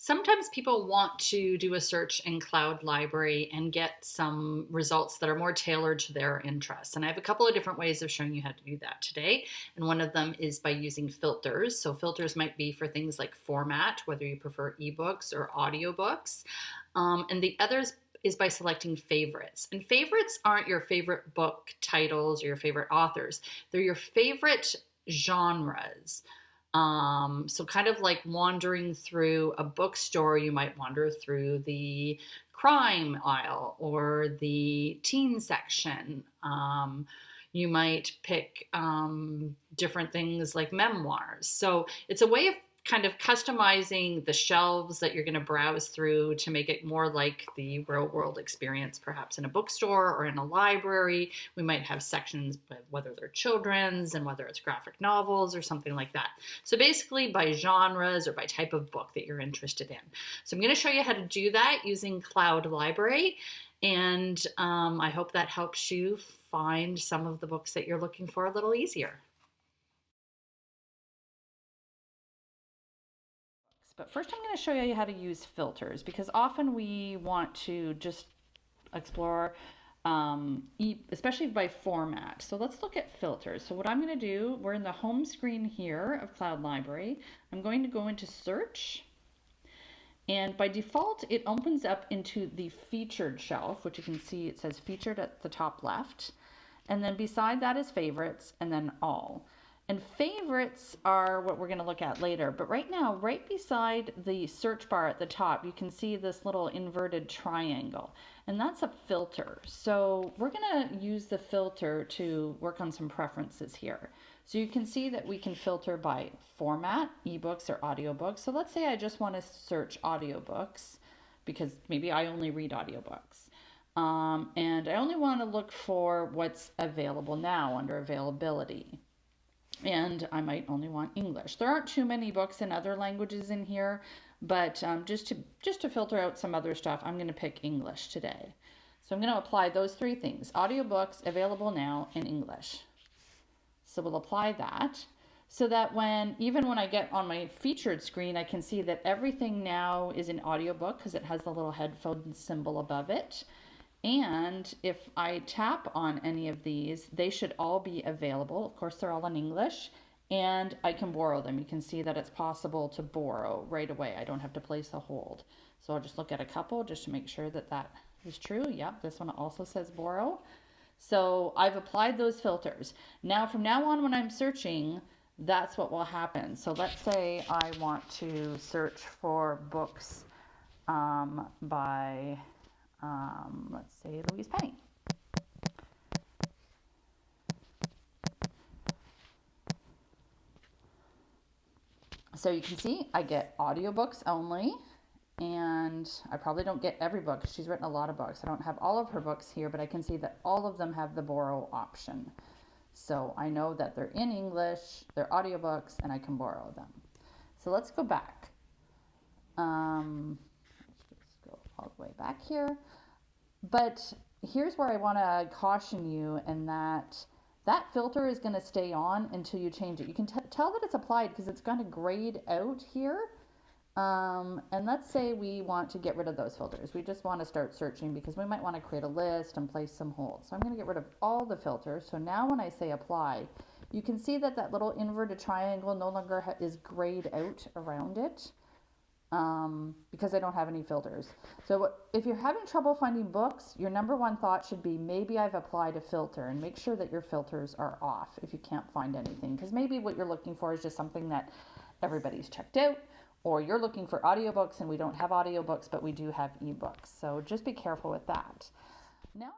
Sometimes people want to do a search in Cloud Library and get some results that are more tailored to their interests. And I have a couple of different ways of showing you how to do that today. And one of them is by using filters. So filters might be for things like format, whether you prefer ebooks or audiobooks. And the others is by selecting favorites. And favorites aren't your favorite book titles or your favorite authors. They're your favorite genres. So kind of like wandering through a bookstore, you might wander through the crime aisle or the teen section. You might pick different things like memoirs. So it's a way of kind of customizing the shelves that you're going to browse through to make it more like the real world experience, perhaps in a bookstore or in a library. We might have sections, whether they're children's and whether it's graphic novels or something like that. So basically by genres or by type of book that you're interested in. So I'm going to show you how to do that using Cloud Library. And I hope that helps you find some of the books that you're looking for a little easier. But first I'm going to show you how to use filters, because often we want to just explore, especially by format. So let's look at filters. So what I'm going to do, we're in the home screen here of Cloud Library. I'm going to go into search. And by default, it opens up into the featured shelf, which you can see it says featured at the top left. And then beside that is favorites and then all. And favorites are what we're going to look at later. But right now, right beside the search bar at the top, you can see this little inverted triangle. And that's a filter. So we're going to use the filter to work on some preferences here. So you can see that we can filter by format, ebooks or audiobooks. So let's say I just want to search audiobooks because maybe I only read audiobooks. And I only want to look for what's available now under availability. And I might only want English. There aren't too many books in other languages in here, but just to filter out some other stuff, I'm going to pick English today. So I'm going to apply those three things: audiobooks, available now, and English. So we'll apply that so that even when I get on my featured screen, I can see that everything now is an audiobook because it has the little headphone symbol above it. And if I tap on any of these, they should all be available. Of course, they're all in English, and I can borrow them. You can see that it's possible to borrow right away. I don't have to place a hold. So I'll just look at a couple just to make sure that that is true. Yep, this one also says borrow. So I've applied those filters. Now, from now on, when I'm searching, that's what will happen. So let's say I want to search for books by... let's say Louise Penny. So you can see I get audiobooks only, and I probably don't get every book. She's written a lot of books. I don't have all of her books here, but I can see that all of them have the borrow option. So I know that they're in English, they're audiobooks, and I can borrow them. So let's go back. Let's go all the way back here. But here's where I want to caution you, in that filter is going to stay on until you change it. You can tell that it's applied because it's going to grayed out here. And let's say we want to get rid of those filters. We just want to start searching because we might want to create a list and place some holds. So I'm going to get rid of all the filters. So now when I say apply, you can see that that little inverted triangle no longer is grayed out around it. Because I don't have any filters. So if you're having trouble finding books, your number one thought should be, maybe I've applied a filter, and make sure that your filters are off if you can't find anything. Because maybe what you're looking for is just something that everybody's checked out, or you're looking for audiobooks and we don't have audiobooks, but we do have ebooks. So just be careful with that. Now,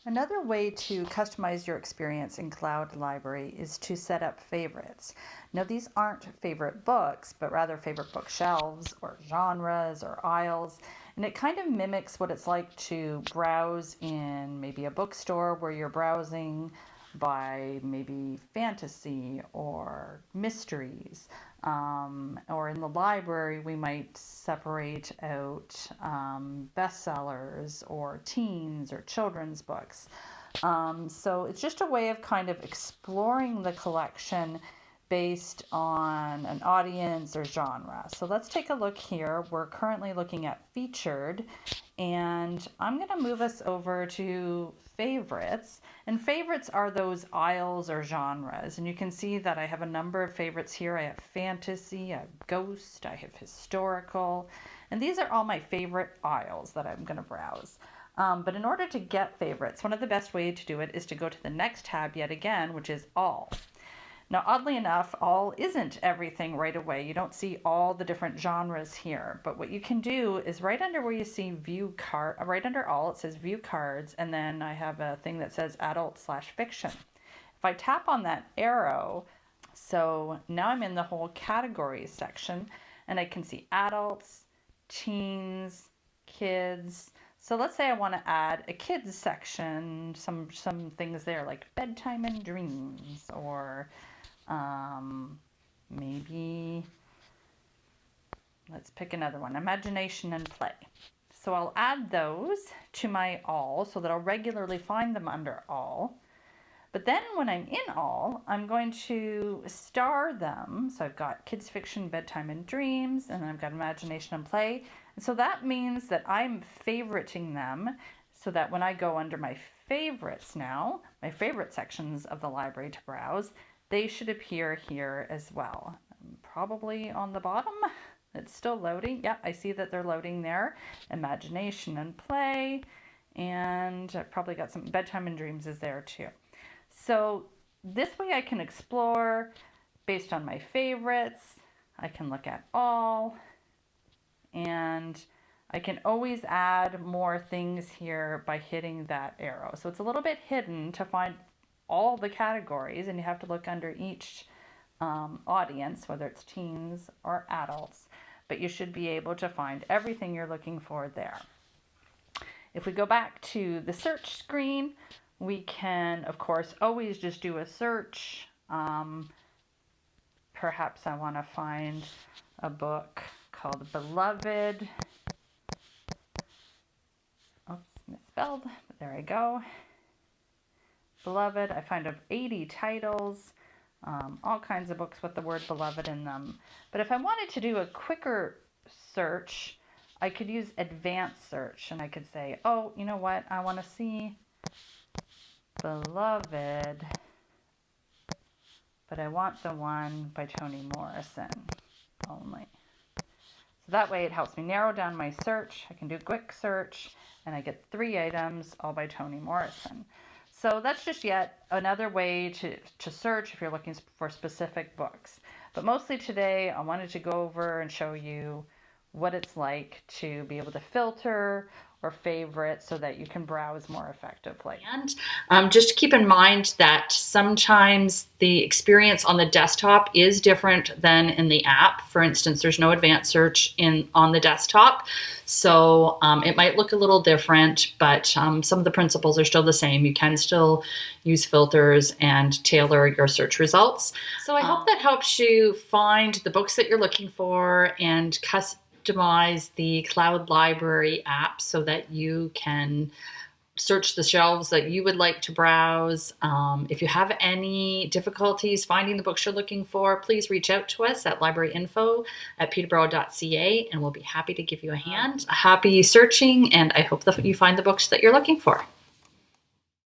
another way to customize your experience in Cloud Library is to set up favorites. Now, these aren't favorite books, but rather favorite bookshelves or genres or aisles. And it kind of mimics what it's like to browse in maybe a bookstore where you're browsing by maybe fantasy or mysteries. Or in the library, we might separate out bestsellers or teens or children's books. So it's just a way of kind of exploring the collection based on an audience or genre. So let's take a look here. We're currently looking at featured, and I'm going to move us over to favorites. And favorites are those aisles or genres. And you can see that I have a number of favorites here. I have fantasy, I have ghost, I have historical, and these are all my favorite aisles that I'm going to browse. But in order to get favorites, one of the best ways to do it is to go to the next tab yet again, which is all. Now, oddly enough, all isn't everything right away. You don't see all the different genres here, but what you can do is right under where you see view card, right under all, it says view cards, and then I have a thing that says adult/fiction. If I tap on that arrow, so now I'm in the whole categories section, and I can see adults, teens, kids. So let's say I want to add a kids section, some things there like bedtime and dreams, or maybe let's pick another one, imagination and play. So I'll add those to my all so that I'll regularly find them under all. But then when I'm in all, I'm going to star them. So I've got kids fiction, bedtime and dreams, and I've got imagination and play. And so that means that I'm favoriting them so that when I go under my favorites now, my favorite sections of the library to browse, they should appear here as well. Probably on the bottom. It's still loading. Yeah, I see that they're loading there. Imagination and play. And I've probably got some bedtime and dreams is there too. So this way I can explore based on my favorites. I can look at all. And I can always add more things here by hitting that arrow. So it's a little bit hidden to find all the categories, and you have to look under each audience, whether it's teens or adults, but you should be able to find everything you're looking for there. If we go back to the search screen, we can, of course, always just do a search. Perhaps I want to find a book called Beloved. Oops, misspelled, but there I go. Beloved, I find of 80 titles, all kinds of books with the word beloved in them. But if I wanted to do a quicker search, I could use advanced search, and I could say, oh, you know what, I want to see Beloved, but I want the one by Toni Morrison only. So that way it helps me narrow down my search. I can do quick search, and I get 3 items, all by Toni Morrison. So that's just yet another way to search if you're looking for specific books. But mostly today, I wanted to go over and show you what it's like to be able to filter or favorite so that you can browse more effectively. And just keep in mind that sometimes the experience on the desktop is different than in the app. For instance, there's no advanced search on the desktop, so it might look a little different, but some of the principles are still the same. You can still use filters and tailor your search results. So I hope that helps you find the books that you're looking for and customize the CloudLibrary app so that you can search the shelves that you would like to browse. If you have any difficulties finding the books you're looking for, please reach out to us at libraryinfo@peterborough.ca, and we'll be happy to give you a hand. Happy searching, and I hope that you find the books that you're looking for.